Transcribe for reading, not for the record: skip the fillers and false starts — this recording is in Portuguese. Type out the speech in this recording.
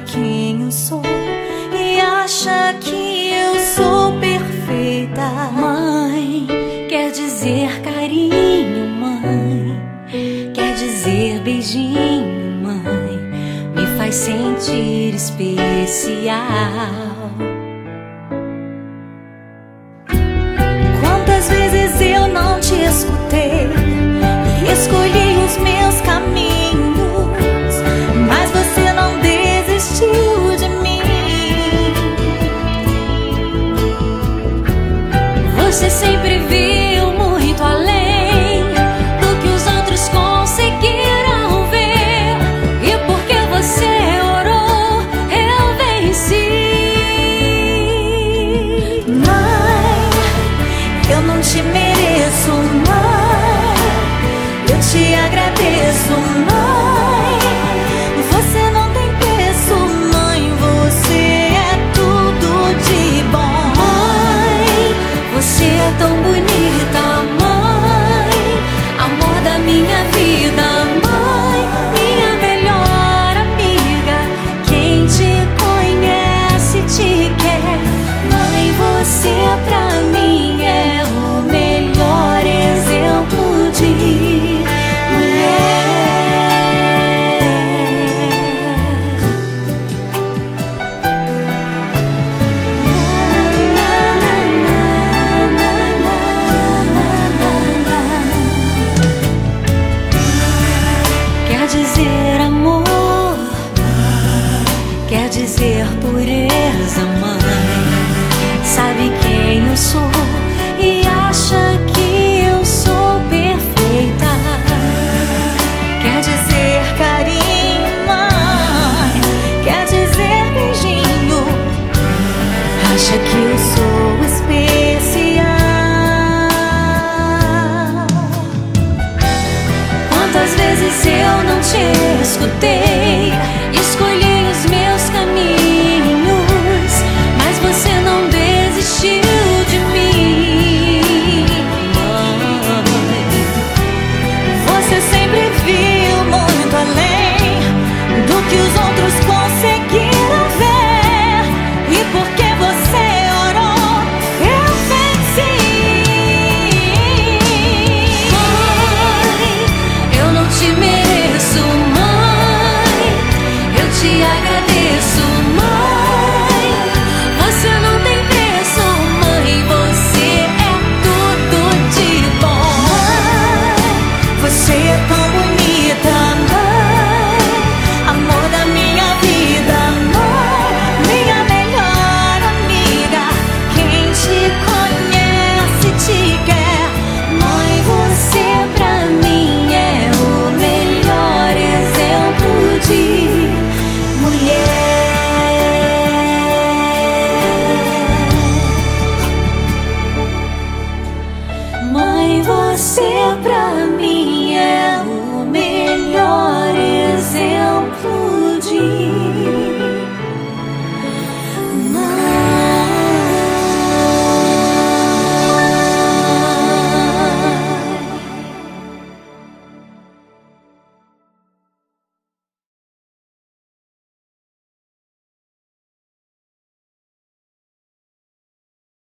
quem eu sou e acha que eu sou perfeita. Mãe, quer dizer carinho, mãe, quer dizer beijinho, mãe, me faz sentir especial. Quantas vezes eu não te escutei e escolhi os meus caminhos, mas você não desistiu de mim. Você sempre viu muito além do que os outros conseguiram ver, e porque você orou, eu venci. Mãe, eu não te mereço, mãe, eu te agradeço, mãe. Você não tem preço, mãe, você é tudo de bom. Mãe, você é tão bonita, mãe, amor da minha vida, mãe, minha melhor amiga. Quem te conhece te quer, mãe, você pra mim é o melhor exemplo de mulher. Quer dizer amor, quer dizer pureza, mãe, sabe quem eu sou e acha que eu sou perfeita. Quer dizer carinho, mãe, quer dizer beijinho, acha que eu sou especial. Quantas vezes eu não te escutei